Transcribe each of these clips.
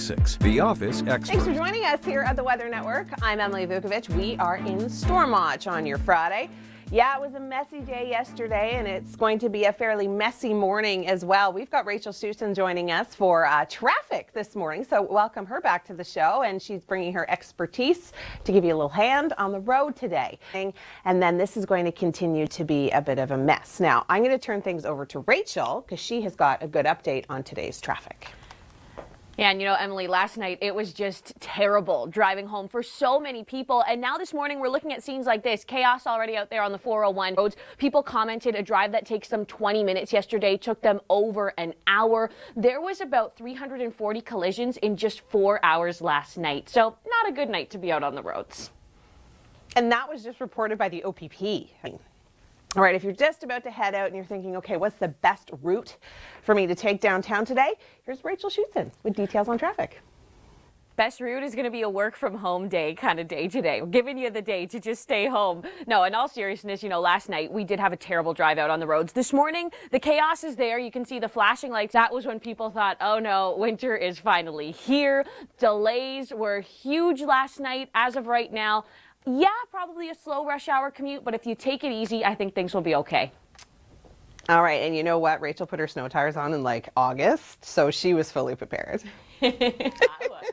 96, the office expert. Thanks for joining us here at the Weather Network. I'm Emily Vukovic. We are in Storm Watch on your Friday. Yeah, it was a messy day yesterday, and it's going to be a fairly messy morning as well. We've got Rachel Schoutsen joining us for traffic this morning, so welcome her back to the show, and she's bringing her expertise to give you a little hand on the road today. And then this is going to continue to be a bit of a mess. Now, I'm going to turn things over to Rachel because she has got a good update on today's traffic. Yeah, and you know, Emily, last night it was just terrible driving home for so many people. And now this morning we're looking at scenes like this. Chaos already out there on the 401 roads. People commented a drive that takes them 20 minutes yesterday took them over an hour. There was about 340 collisions in just 4 hours last night. So not a good night to be out on the roads. And that was just reported by the OPP. All right, if you're just about to head out and you're thinking, okay, what's the best route for me to take downtown today? Here's Rachel Schoutsen with details on traffic. Best route is going to be a work from home day kind of day today. We're giving you the day to just stay home. No, in all seriousness, you know, last night we did have a terrible drive out on the roads. This morning, the chaos is there. You can see the flashing lights. That was when people thought, oh no, winter is finally here. Delays were huge last night. As of right now, yeah, probably a slow rush hour commute, but if you take it easy, I think things will be okay. All right, and you know what? Rachel put her snow tires on in like August, so she was fully prepared. I was.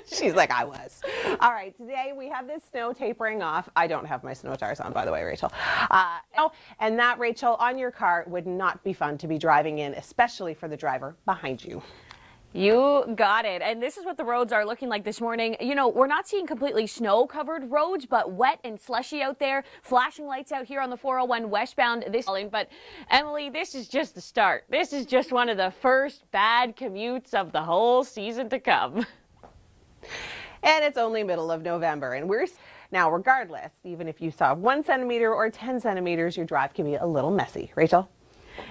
She's like, I was. All right, today we have this snow tapering off. I don't have my snow tires on, by the way, Rachel. And that, Rachel, on your car would not be fun to be driving in, especially for the driver behind you. You got it. And this is what the roads are looking like this morning. You know, we're not seeing completely snow-covered roads, but wet and slushy out there. Flashing lights out here on the 401 westbound. But Emily, this is just the start. This is just one of the first bad commutes of the whole season to come. And it's only middle of November, and now regardless, even if you saw 1 centimeter or 10 centimeters, your drive can be a little messy. Rachel?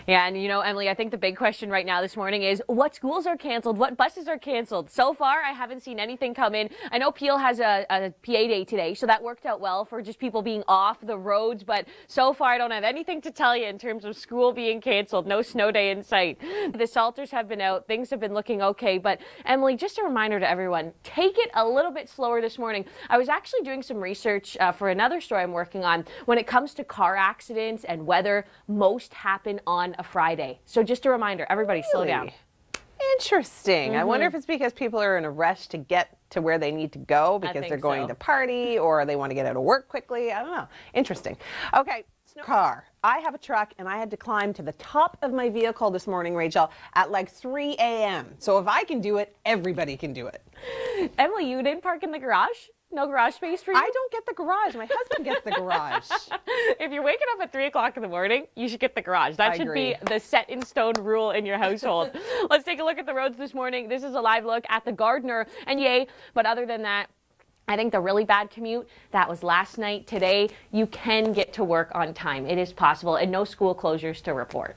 Yeah, and you know, Emily, I think the big question right now this morning is what schools are canceled, what buses are canceled. So far, I haven't seen anything come in. I know Peel has a PA day today, so that worked out well for just people being off the roads. But so far, I don't have anything to tell you in terms of school being canceled. No snow day in sight. The Salters have been out. Things have been looking okay. But Emily, just a reminder to everyone, take it a little bit slower this morning. I was actually doing some research for another story I'm working on. When it comes to car accidents and weather, most happen on a Friday. So just a reminder, everybody slow down. Interesting. I wonder if it's because people are in a rush to get to where they need to go because they're going to party or they want to get out of work quickly. I don't know. Interesting. Okay. Car. I have a truck and I had to climb to the top of my vehicle this morning, Rachel, at like 3 a.m. So if I can do it, everybody can do it. Emily, you didn't park in the garage? No garage space for you? I don't get the garage. My husband gets the garage. If you're waking up at 3 o'clock in the morning, you should get the garage. That should be the set in stone rule in your household. Let's take a look at the roads this morning. This is a live look at the Gardner and yay. But other than that, I think the really bad commute, that was last night. Today, you can get to work on time. It is possible, and no school closures to report.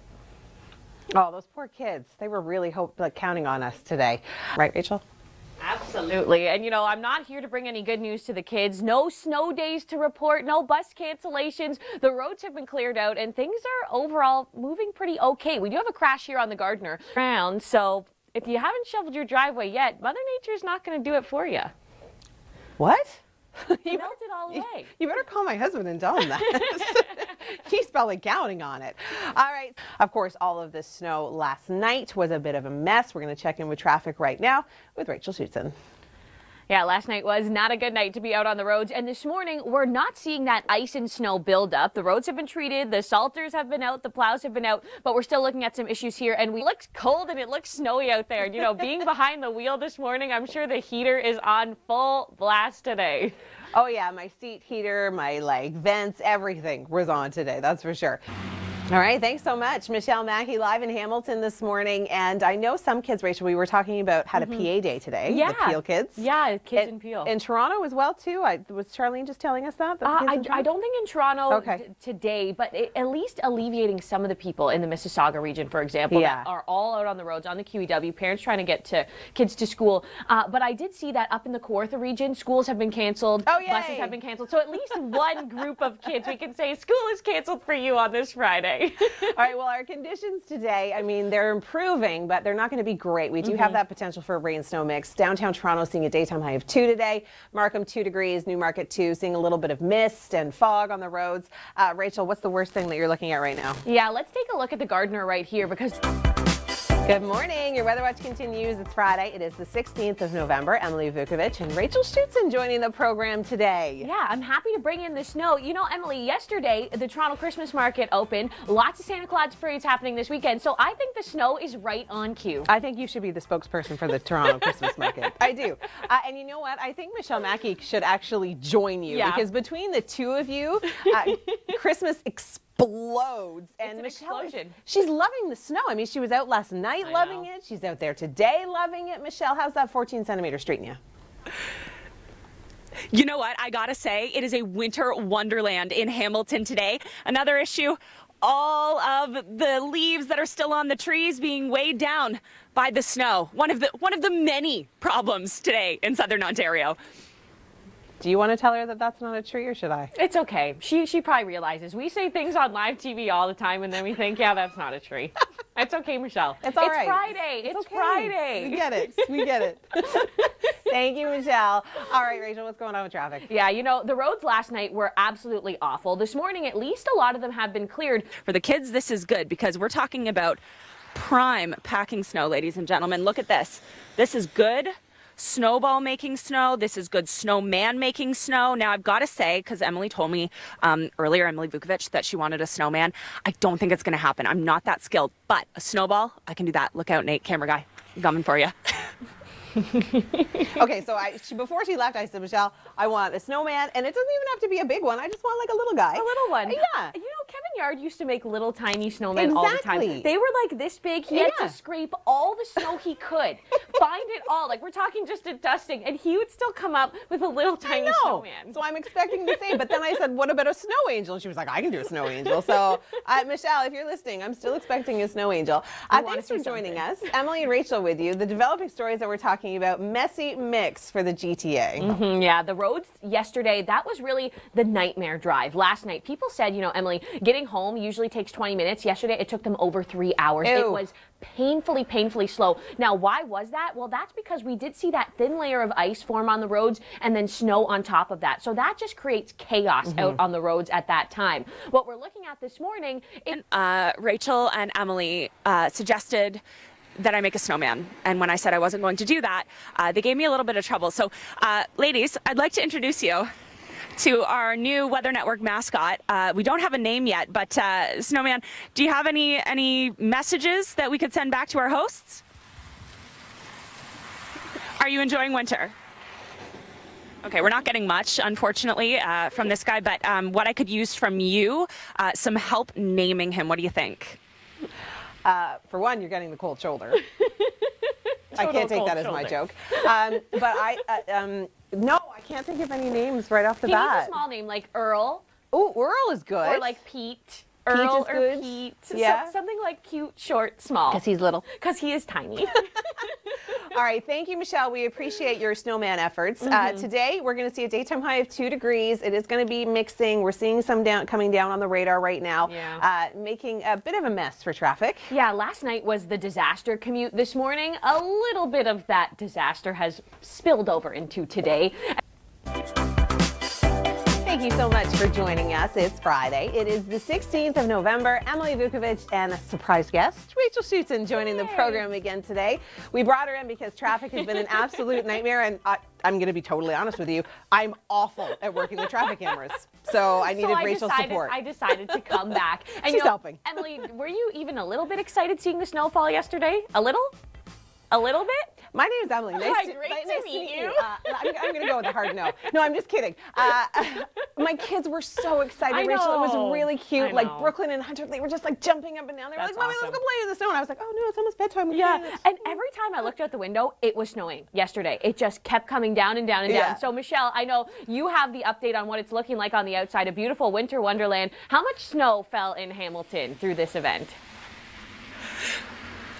Oh, those poor kids. They were really counting on us today. Right, Rachel? Absolutely. And, you know, I'm not here to bring any good news to the kids. No snow days to report, no bus cancellations. The roads have been cleared out and things are overall moving pretty okay. We do have a crash here on the Gardner ground, so if you haven't shoveled your driveway yet, Mother Nature's not going to do it for you. What? You melted all away. You better call my husband and tell him that. He's probably counting on it. All right. Of course, all of this snow last night was a bit of a mess. We're going to check in with traffic right now with Rachel Schoutsen. Yeah, last night was not a good night to be out on the roads. And this morning, we're not seeing that ice and snow buildup. The roads have been treated. The Salters have been out. The plows have been out. But we're still looking at some issues here. And it looks cold and it looks snowy out there. And, you know, being behind the wheel this morning, I'm sure the heater is on full blast today. Oh, yeah. My seat heater, my vents, everything was on today. That's for sure. All right, thanks so much. Michelle Mackey live in Hamilton this morning. And I know some kids, Rachel, we were talking about had a PA day today. Yeah. The Peel kids. Yeah, kids in Peel. In Toronto as well, too? Was Charlene just telling us that? I don't think in Toronto today, but at least alleviating some of the people in the Mississauga region, for example, that are all out on the roads, on the QEW, parents trying to get kids to school. But I did see that up in the Kawartha region, schools have been canceled, buses have been canceled. So at least one group of kids, we can say school is canceled for you on this Friday. today. All right, well, our conditions today, I mean, they're improving, but they're not going to be great. We do have that potential for a rain-snow mix. Downtown Toronto seeing a daytime high of 2 today. Markham 2 degrees, Newmarket 2, seeing a little bit of mist and fog on the roads. Rachel, what's the worst thing that you're looking at right now? Yeah, let's take a look at the Gardner right here because... Good morning. Your Weather Watch continues. It's Friday. It is the 16th of November. Emily Vukovic and Rachel Schoutsen joining the program today. Yeah, I'm happy to bring in the snow. You know, Emily, yesterday the Toronto Christmas Market opened. Lots of Santa Claus parades happening this weekend, so I think the snow is right on cue. I think you should be the spokesperson for the Toronto Christmas Market. I do. And you know what? I think Michelle Mackey should actually join you because between the two of you, Christmas explodes. And Michelle, she's loving the snow. I mean, she was out last night loving it. She's out there today loving it. Michelle, how's that 14-centimeter treating you? You know what? I gotta say, it is a winter wonderland in Hamilton today. Another issue, all of the leaves that are still on the trees being weighed down by the snow. One of the many problems today in Southern Ontario. Do you want to tell her that that's not a tree, or should I? It's okay. She probably realizes we say things on live TV all the time, and then we think, yeah, that's not a tree. It's okay, Michelle. It's all right. Friday. It's okay. Friday. We get it. We get it. Thank you, Michelle. All right, Rachel, what's going on with traffic? Yeah, you know, the roads last night were absolutely awful. This morning, at least a lot of them have been cleared. For the kids, this is good because we're talking about prime packing snow, ladies and gentlemen. Look at this. This is good snowball making snow. This is good snowman making snow. Now, I've got to say, because Emily told me earlier, Emily Vukovic, that she wanted a snowman. I don't think it's going to happen. I'm not that skilled, but a snowball, I can do that. Look out, Nate, camera guy. I'm coming for you. Okay, so before she left, I said, Michelle, I want a snowman, and it doesn't even have to be a big one. I just want like a little guy. A little one. Yeah. You know, Kevin Yard used to make little tiny snowmen all the time. They were like this big. He had to scrape all the snow he could, find it all. Like we're talking just a dusting, and he would still come up with a little tiny snowman. So I'm expecting the same. But then I said, what about a snow angel? And she was like, I can do a snow angel. So Michelle, if you're listening, I'm still expecting a snow angel. Thanks for joining us. Emily and Rachel with you. The developing stories that we're talking about, messy mix for the GTA. Yeah, the roads yesterday, that was really the nightmare drive. Last night, people said, you know, Emily, getting home usually takes 20 minutes. Yesterday, it took them over 3 hours. Ew. It was painfully slow. Now, why was that? Well, that's because we did see that thin layer of ice form on the roads and then snow on top of that. So that just creates chaos out on the roads at that time. What we're looking at this morning, Rachel and Emily suggested that I make a snowman. And when I said I wasn't going to do that, they gave me a little bit of trouble. So, ladies, I'd like to introduce you to our new Weather Network mascot. We don't have a name yet, but Snowman, do you have any messages that we could send back to our hosts? Are you enjoying winter? Okay, we're not getting much, unfortunately, from this guy, but what I could use from you, some help naming him. What do you think? For one, you're getting the cold shoulder. I can't take that as my joke. But no, I can't think of any names right off the bat. He needs a small name like Earl. Oh, Earl is good. Or like Pete. Earl is good. Or Pete. Yeah. So, something like cute, short, small. Because he's little. Because he is tiny. All right, thank you, Michelle. We appreciate your snowman efforts. Today, we're going to see a daytime high of 2 degrees. It is going to be mixing. We're seeing some coming down on the radar right now, making a bit of a mess for traffic. Yeah, last night was the disaster commute. This morning, a little bit of that disaster has spilled over into today. Thank you so much for joining us. It's Friday. It is the 16th of November. Emily Vukovic and a surprise guest, Rachel Schoutsen, joining the program again today. We brought her in because traffic has been an absolute nightmare, and I'm going to be totally honest with you. I'm awful at working with traffic cameras, so I needed Rachel's support. I decided to come back. And She's helping. Emily, were you even a little bit excited seeing the snowfall yesterday? A little? A little bit? My name is Emily. Nice to meet you. I'm going to go with a hard no. No, I'm just kidding. My kids were so excited, Rachel. It was really cute. Like Brooklyn and Hunter, they were just like jumping up and down. They were like, Mommy, let's go play in the snow. And I was like, oh no, it's almost bedtime. And every time I looked out the window, it was snowing yesterday. It just kept coming down and down and down. So Michelle, I know you have the update on what it's looking like on the outside. A beautiful winter wonderland. How much snow fell in Hamilton through this event?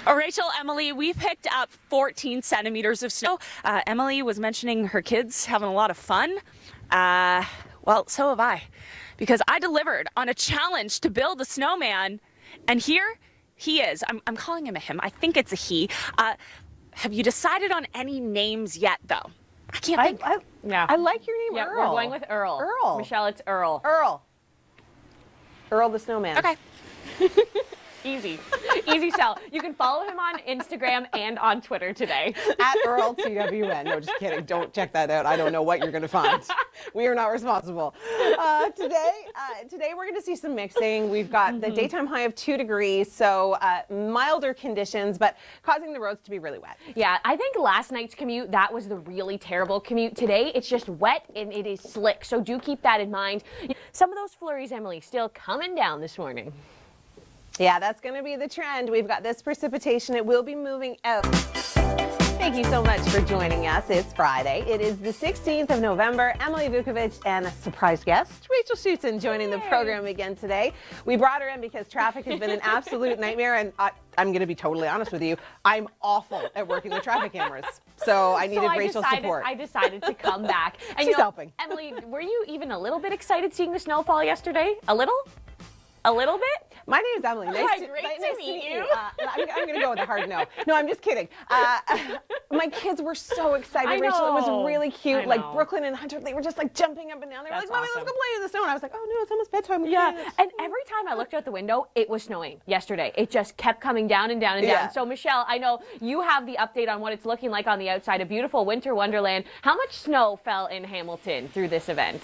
Oh, Rachel, Emily, we picked up 14 centimeters of snow. Emily was mentioning her kids having a lot of fun. Well, so have I, because I delivered on a challenge to build a snowman And here he is. I'm calling him a him. I think it's a he. Have you decided on any names yet, though? I can't think. I like your name, Yeah, Earl. we're going with Earl. Earl. Michelle, it's Earl. Earl the snowman. Okay. Easy. Easy sell. You can follow him on Instagram and on Twitter today. At Earl TWN. No, just kidding. Don't check that out. I don't know what you're going to find. We are not responsible. Today we're going to see some mixing. We've got the daytime high of 2 degrees, so milder conditions, but causing the roads to be really wet. Yeah, I think last night's commute, that was the really terrible commute. Today, it's just wet and it is slick, so do keep that in mind. Some of those flurries, Emily, still coming down this morning. Yeah, that's going to be the trend. We've got this precipitation. It will be moving out. Thank you so much for joining us. It's Friday. It is the 16th of November. Emily Vukovic and a surprise guest, Rachel Schoutsen, joining the program again today. We brought her in because traffic has been an absolute nightmare, and I'm going to be totally honest with you. I'm awful at working with traffic cameras, so I needed Rachel's support. I decided to come back. And She's helping. Emily, were you even a little bit excited seeing the snowfall yesterday? A little? A little bit? My name is Emily. Nice to meet you. I'm going to go with a hard no. No, I'm just kidding. My kids were so excited, Rachel. It was really cute. Like Brooklyn and Hunter, they were just like jumping up and down. They were like, Mommy, let's go play in the snow. And I was like, oh no, it's almost bedtime. Yeah. And every time I looked out the window, it was snowing yesterday. It just kept coming down and down and down. So Michelle, I know you have the update on what it's looking like on the outside. A beautiful winter wonderland. How much snow fell in Hamilton through this event?